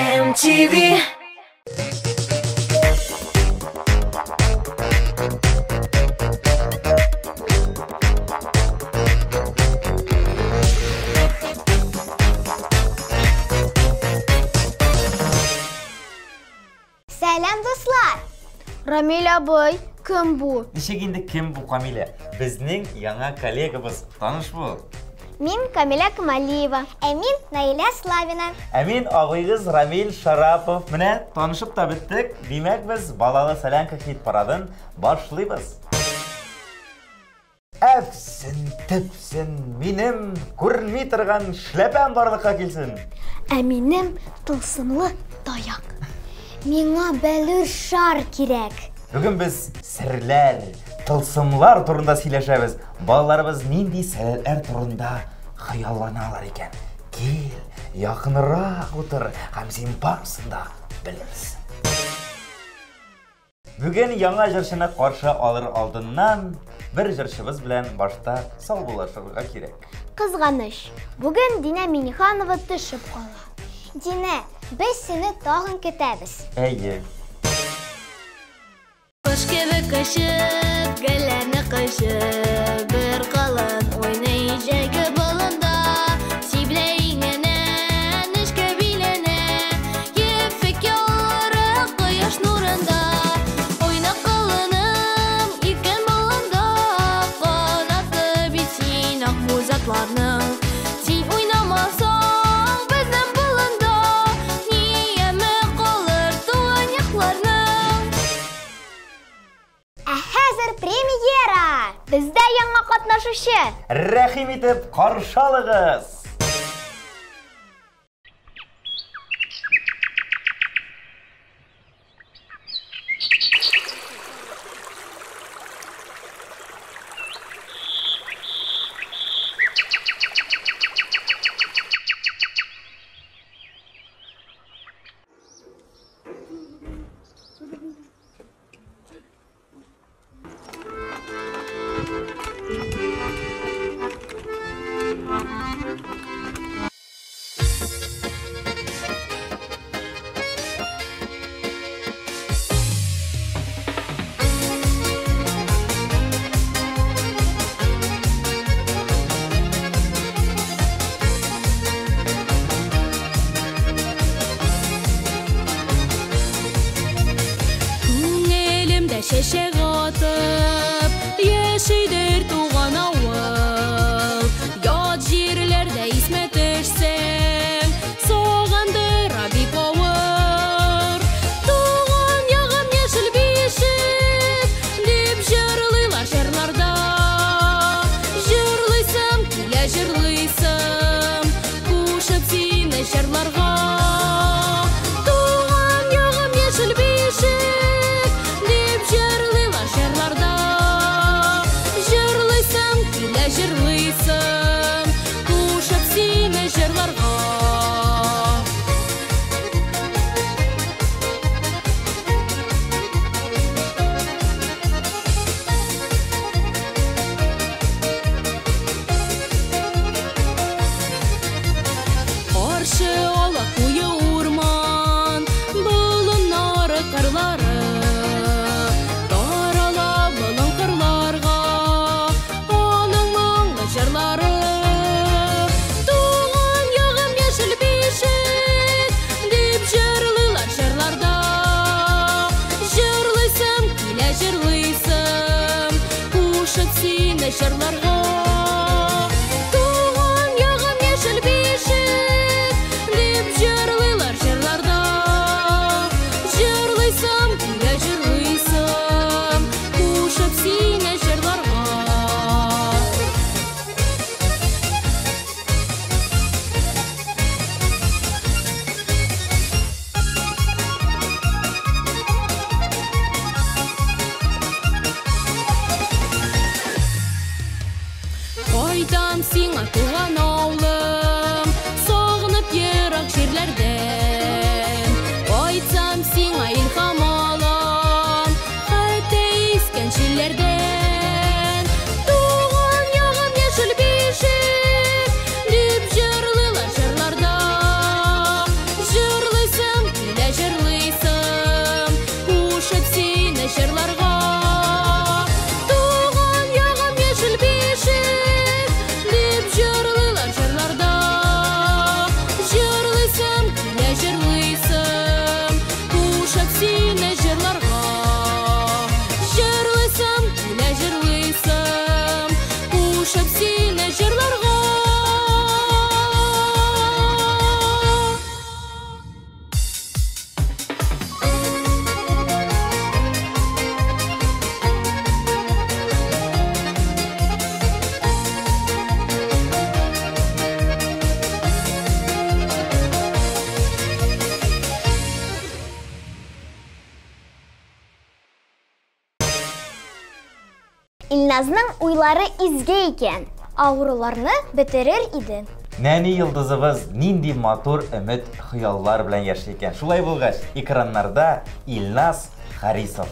MTV. Selam dostlar. Рамил абый, кім бұл? Нешек енді кім бұл, Камиля? Біздің яңа коллегабыз. Таныш бұл. Мен Камиля Камалиева. Мен Наиля Славина. Мен ағайғыз Рамил Шарапов. Міне, танышып та біттік. Демек біз балалы Солянка хит парадын башлайбыз. Әпсін, тіпсін, менім көрінмей тұрған шляпам барлыққа келсін. Менім тылсымлы таяқ. Меңа бәлір шар керек. Бүгін біз сірлер, тылсымлар турында сөйлесеміз. Балаларыбыз нендей сәлелер турында хаялланалар екен. Кел, жақынырақ отыр, һәм сен барсында білерсің. Бүгін яңа жыршыны қаршы алыр алдынан бір жыршыбыз білән башта сау болашырға керек. Қызғаныш, бүгін Дина Миниханова түшіп қала. Дина, біз сені тағын кетәбіз. Әйе. Қыш кебі қышып, гүлләрні қышып, бір қалын ойнай жәгі болында, сиблейненен, ішкі билені, ефік ялары қияш нұрында. Ойна қалыным, икен болында, қанаты бетсен ақ мұзатларның. Сен ойнамасаң, біздің болында, ниемі қалыр туған яқларның. Әзір премьера! Бізде яңа қатнашушы. Рәхим етіп қаршалығыз. Шешек атып, ешейдер туған ауыл. Ят жерлерде исме төшсең, соғанdır абик ауыр. Туған яғым ешіл бешік, деп жырлайлар жырларда. Жырлайсым, келе жырлайсым, кушып сені жырларға. Туған яғым ешіл бешік, жырлайсың, кушып сені жырларға. Қаршы ала қойы орман, бұлын нары қырлары, тарала бұлын қырларға. Жырлары туған яғым ешіл бешік, деп жырлайлар жырларда. Жырлайсым, келе жырлайсым, кушып сені жырларға. Туған яғым ешіл бешік, деп жырлайлар жырларда. Жырлайсым, келе жырлайсым, кушып сені жырларға. Илназның уйлары изге икән. Авыруларны бетерер иде. Нәни йылдызыбыз нинди матур өмет хыяллар белән яши икән. Шулай булгач, экраннарда Илназ Харисов.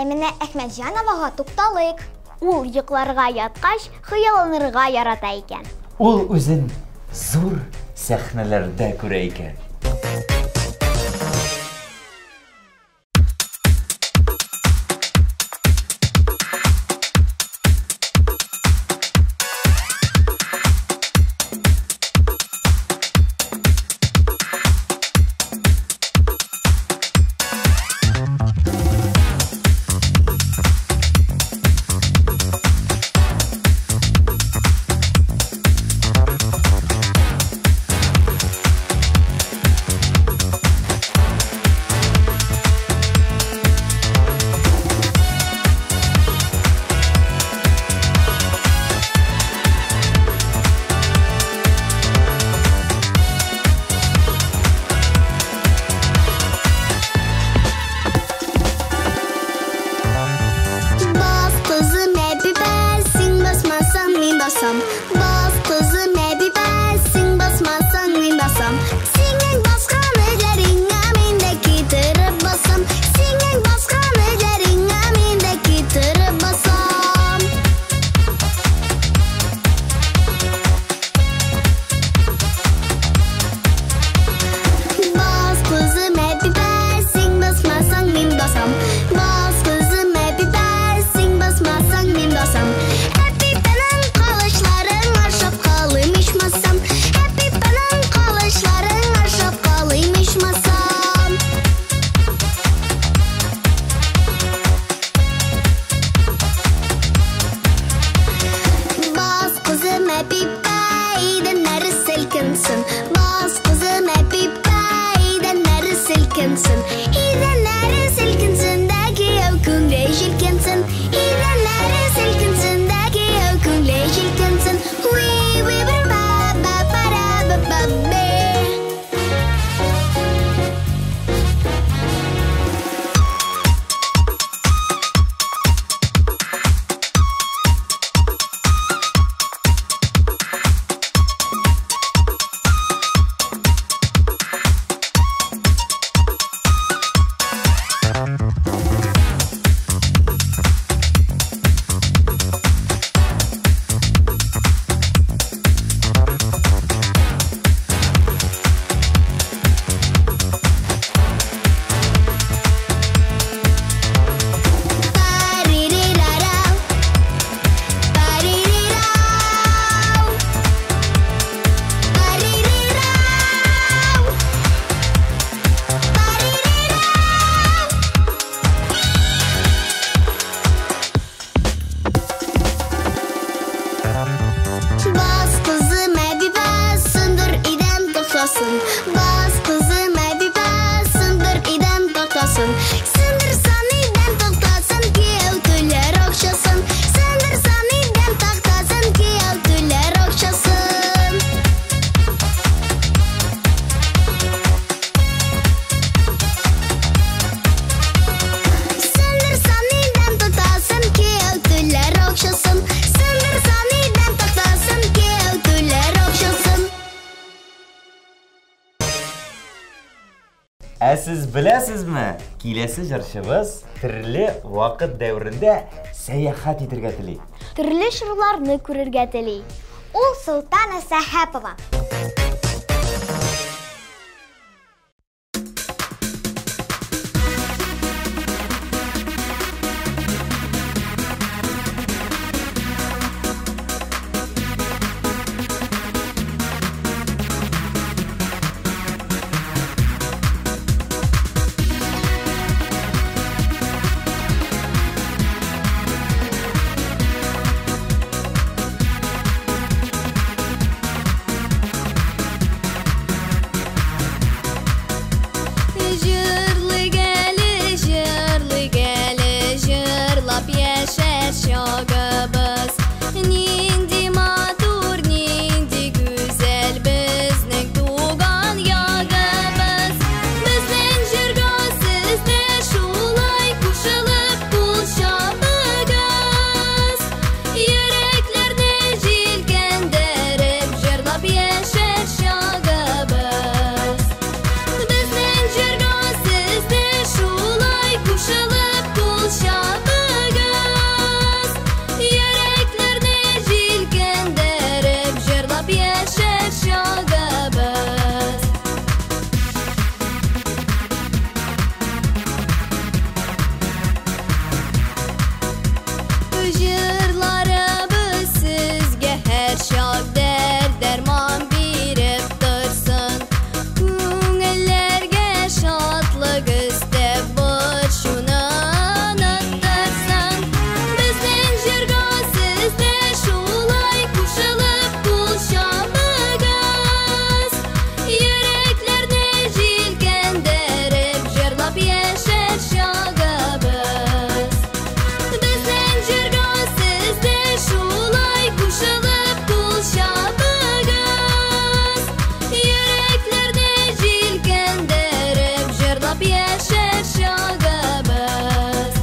Әминә Әхмәтҗановага тукталыйк. Ул йокларга яткач хыялланырга ярата икән. Ул үзен зур сәхнәләрдә күрә икән. әпипәйден нәрі сілкінсін. Бас қызым әпипәйден нәрі сілкінсін. Иден нәрі сілкінсін дәгі ау күңле желкінсін. Иден нәрі сілкінсін дәгі ау күңле желкінсін. Уи бір ба пара ба бе. Бас қызым әбипә сындыр иден тоқтасын. Бас қызым әбипә сындыр иден тоқтасын. Сындырсан иден тоқтасын, кияу төлер ақшасын. Сындырсан иден тоқтасын, кияу төлер ақшасын. Сындырсан иден тоқтасын, кияу төлер ақшасын. Сындырсан иден тоқтасын, кияу төлер ақшасын. Сіз білесізме? Келесі жыршыбыз түрлі вақыт дәуірінде сәяхат етірге тілейді. Түрлі жырларны көрерге телей. Ул Султана Сәхәпова. Жырлы гәлі, жырлап яшәр чагыбыз. Нинди матур, нинди güzel безнең туган ягыбыз. Безнең җырга сез дә шулай кушылып кул чабыгыз. Йөрәкләрне җилкәндереп җырлап яшәр чагыбыз. Безнең җырга сез дә шулай кушылып кул чабыгыз. Йөрәкләрне җилкәндереп җырлап яшәр чагыбыз. Җырларыбыз сезгә һәр чак дәрман биреп торсын. Күңелләргә шатлык өстәп борчуны онытырсын. Безнең җырга сез дә шулай кушылып кул чабыгыз. Йөрәкләрне җилкәндереп җырлап яшәр чагыбыз. Безнең җырга сез дә шулай кушылып кул чабыгыз. Йөрәкләрне җилкәндереп җырлап яшәр чагыбыз.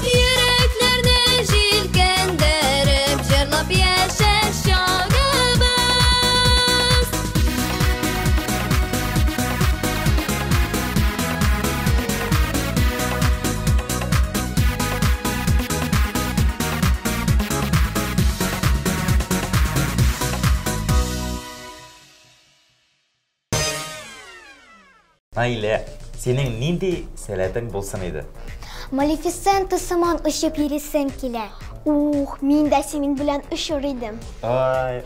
Йөрәкләрне җилкәндереп җырлап яшәр чагыбыз. Наилә, сенің нинди сәләтең булсын иде? Малефисента сыман ұшып ересем келе. Мен дә сенің белән ұшыр идем. Ой,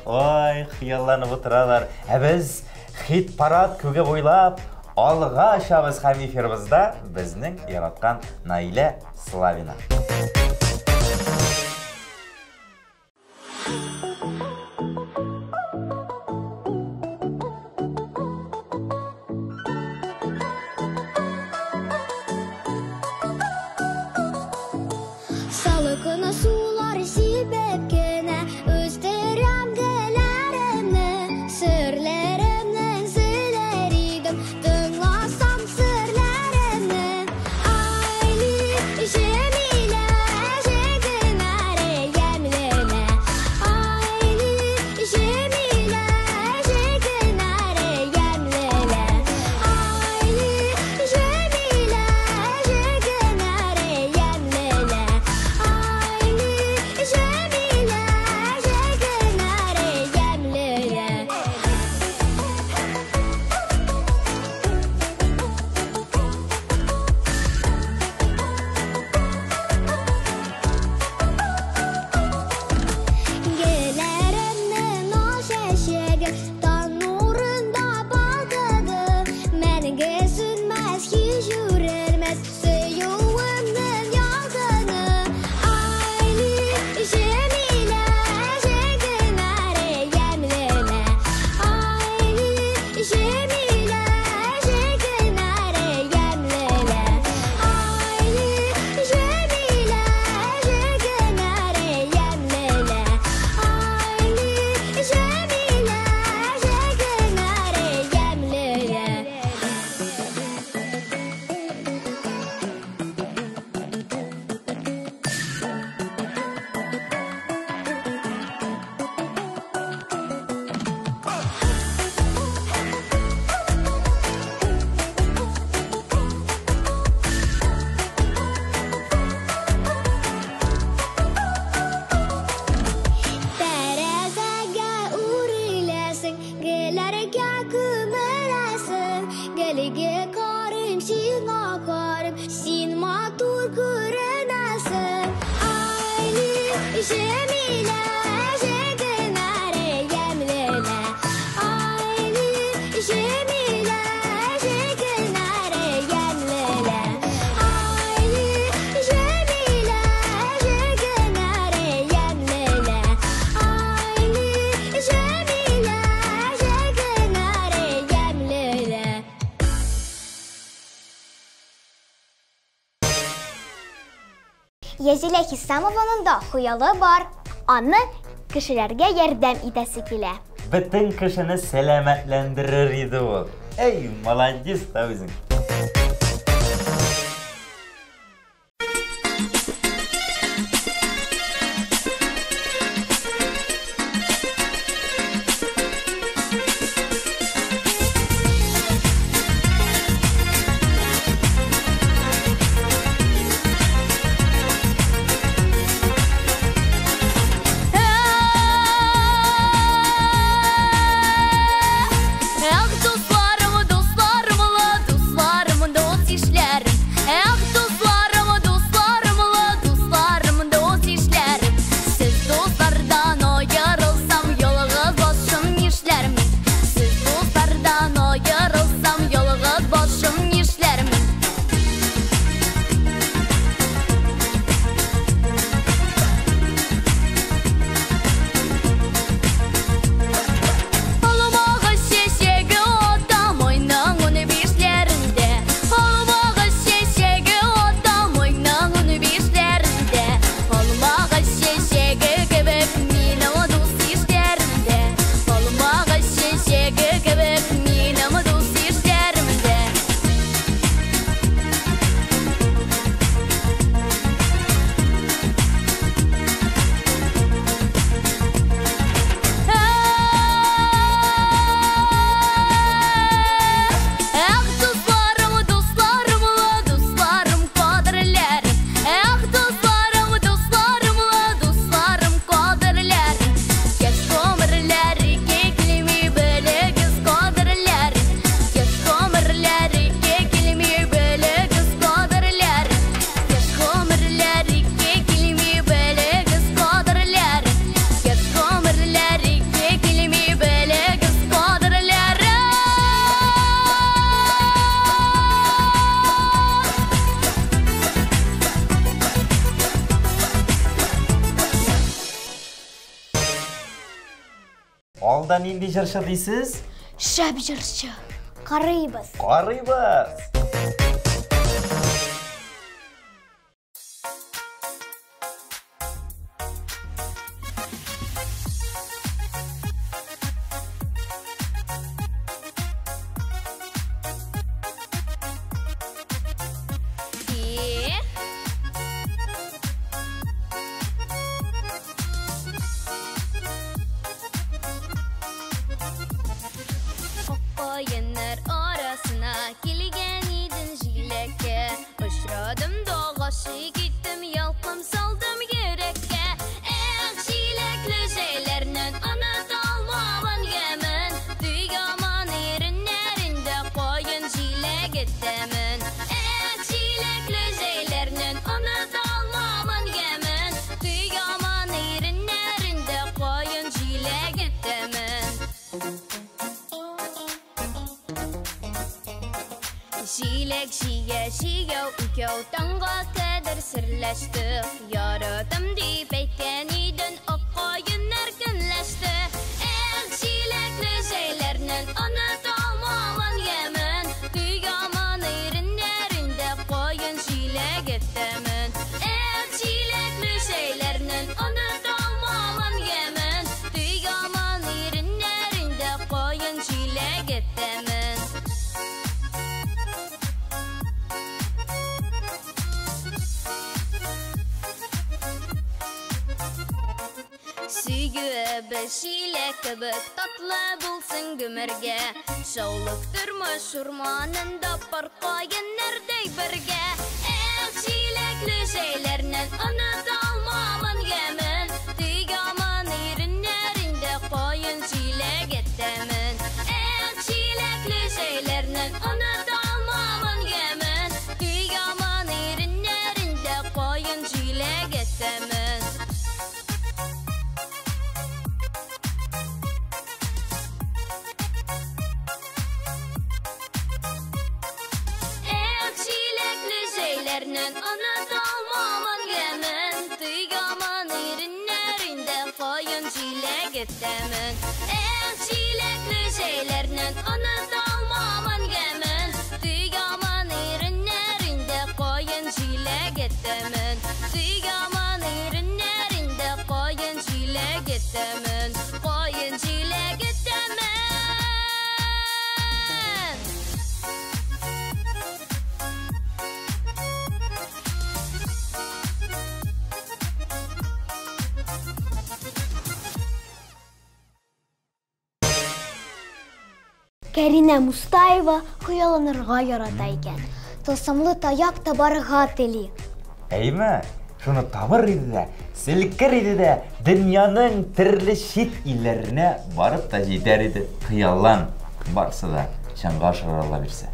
хыялланып отыралар. Біз хит парад көге бойлап, алға ашабыз һәм эфирбызда безнең яраткан Наилә Славина. Язилә Хисамованың да хуялы бар. Аны кешеләргә ярдәм итәсе килә. Бөтен кешене сәламәтләндерер иде ул. Эй, молодец та үзең. Алдан инде җырчы дисез? Шәп җырчы. Карыйбыз. Карыйбыз. Oyunlar arasına kilgen idin jileke Uçradım doğaşı gittim yalpım saldım yürekke Jilekli şeylerinin anıt almamın yemin Düyaman erinlerinde koyun jile gittimin Jilekli şeylerinin anıt almamın yemin Düyaman erinlerinde koyun jile gittimin Jilek jiye ukev tanga kadar sirleşti Yaradım deyip etken idin o koyunlar günleşti Jilekli şeylerinin anıt almamın yemin Düyaman erinlerinde koyun jile gittimin Jilekli şeylerinin anıt almamın yemin Düyaman erinlerinde koyun jile gittimin Beşile kebek tatlı bulsun gümürge Şauluk durmuş urmanında parkayınlar dey birge Jilekli şeylerinin anıt almamın yemin Düyaman erinlerinde koyun jile gittimin Jilekli şeylerinin anıt almamın yemin Düyaman erinlerinde koyun jile gittimin koyun çilek ettemin. Çilekli şeylerinin unutalmamın gemin. Dügamın erinlerinde koyun çilek ettemin. Dügamın erinlerinde koyun çilek ettemin. Koyun çilek ettemin. Кәринә Мустаева хыялланырга ярата икән. Тылсымлы таяк табарга тели. Әйме, шуны табыр иде дә, селкер иде дә, дөньяның төрле чит илләренә барып та җитәр иде. Хыяллан, барсы да чынга ашырыла бирсә.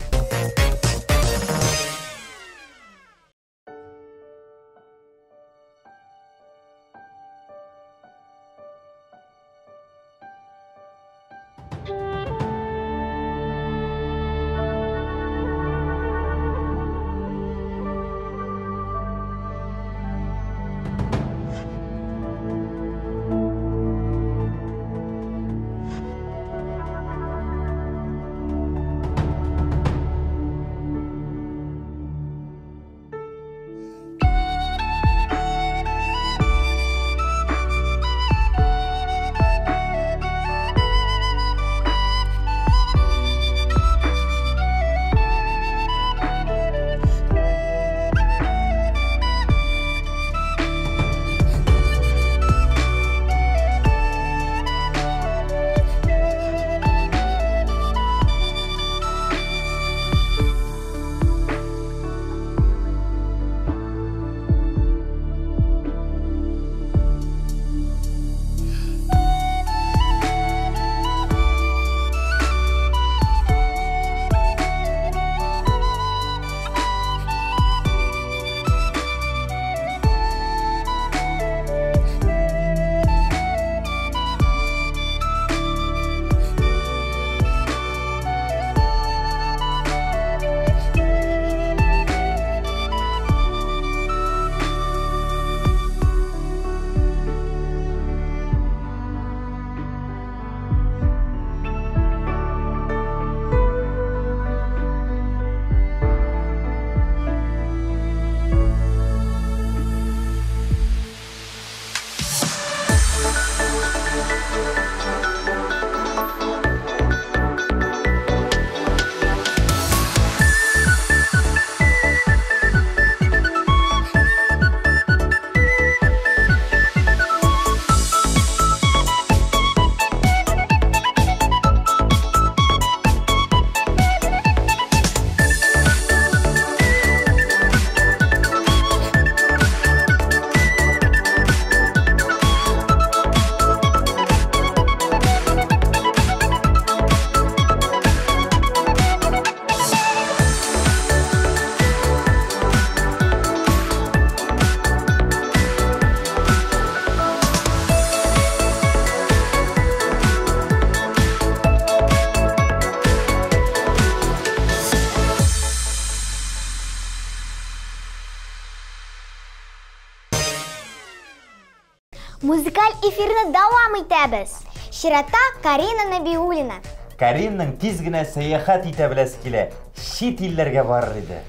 Музыкаль эфирне дәвам итәбез. Чиратта Карина Нәбиуллина. Каринның тиз генә сәяхәт итә беләсе килә. Чит илләргә барыр иде.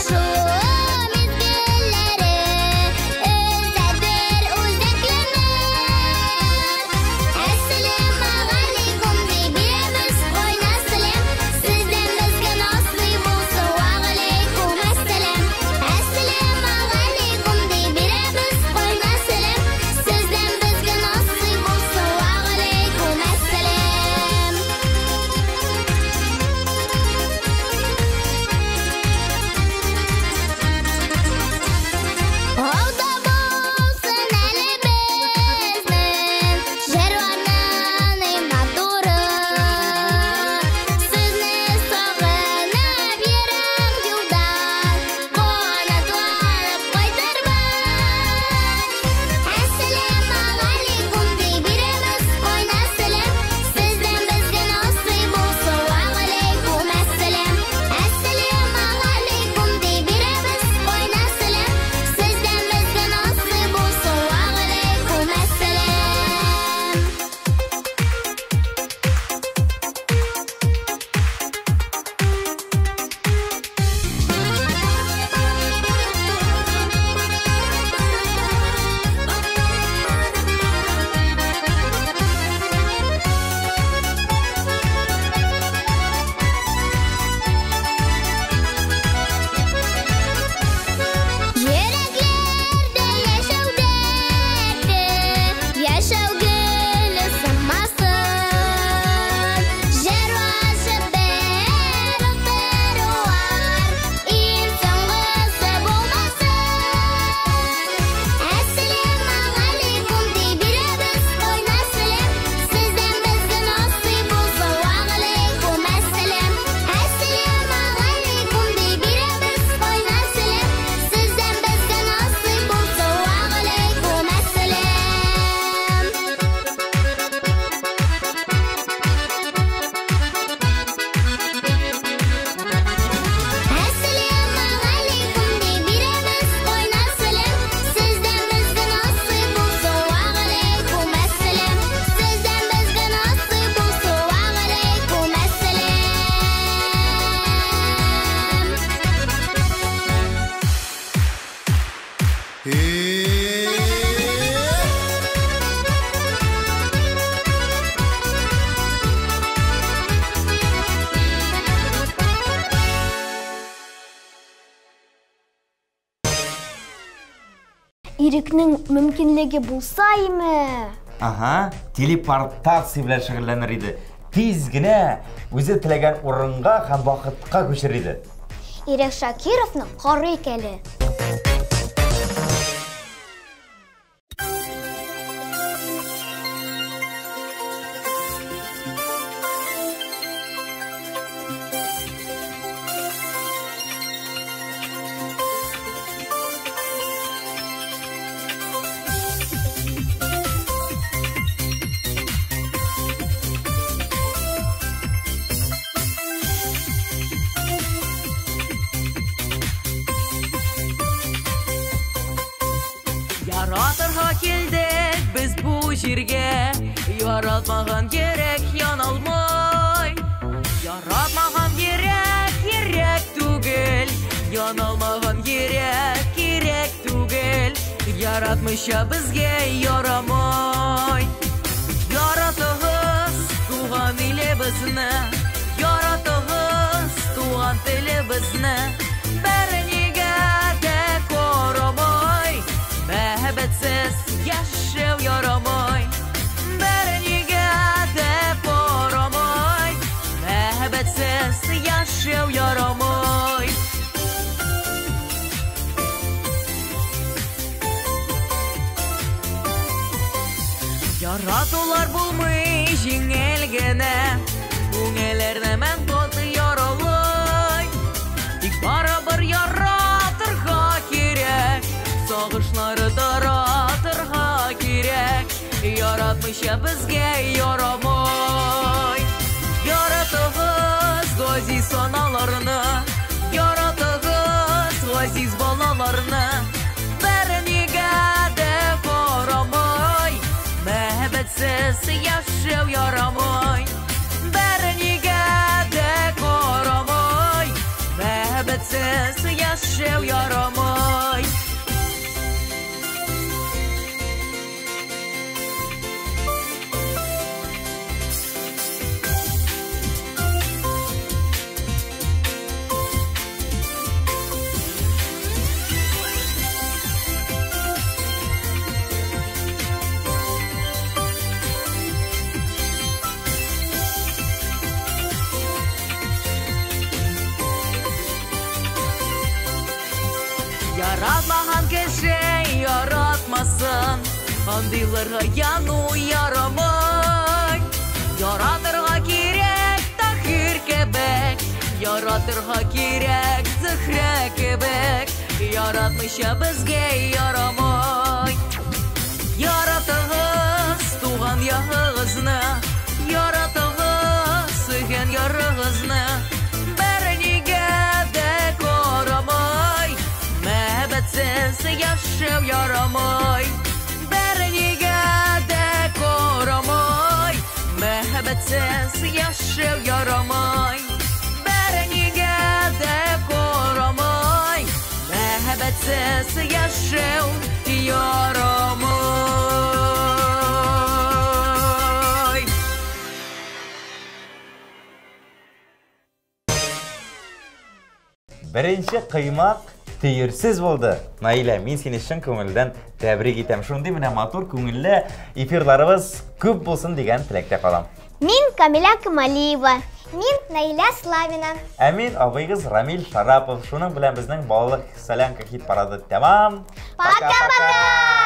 Show ирекнең мөмкинлеге булса име. Ага, телепортация белән шөгыльләнер иде. Тиз генә үзе теләгән урынга һәм вакытка күчер иде. Ирек Шакировны карыйк әле. Яратырга килдек без бу җиргә, яратмаган йөрәк яналмый. Яратмаган йөрәк кирәк түгел, яналмаган йөрәк кирәк түгел. Яратмыйча безгә ярамый. Яратыгыз туган илебезне, яратыгыз туган телебезне. Бернигә дә корамый. Мәхәббәтсез яшәү ярамый. Бернигә дә корамый. Мәхәббәтсез яшәү ярамый. Яратулар булмый җиңел генә, күңелләрне мән тоты яралый. Тик барыбер яратырга кирәк, сагышлары таратырга кирәк. Яратмыйча безгә ярамый. Яратыгыз газиз аналарны, яратыгыз газиз балаларны. Бернигә дә карамый. Мәхәббәтсез яшәү ярамый. Бернигә дә карамый. Мәхәббәтсез яшәү ярамый. Яратмаган кеше яратмасын, андыйларга яну ярамый. Яратырга кирәк Таһир кебек, яратырга кирәк Зөһрә кебек. Яратмыйча безгә ярамый. Яратыгыз туган ягыгызны, яратыгыз сөйгән ярыгызны. Бернигә дә карамый. Мәхәббәтсез яшәү ярамый. Бернигә дә карамый. Мәхәббәтсез яшәү ярамый. Бернигә дә карамый. Мәхәббәтсез яшәү ярамый. Беренче кыймак тыйырсыз булды. Наилә, мин сине чын күңелдән тәбрик итәм. Шундый менә матур күңелле эфирларыбыз күп булсын дигән теләктә калам. Мин Камиля Камалиева. Мин Наиля Славина. Ә мин абыйгыз Рамил Шарапов. Шуның белән безнең балалык солянка хит парады тәмам. Пока-пока!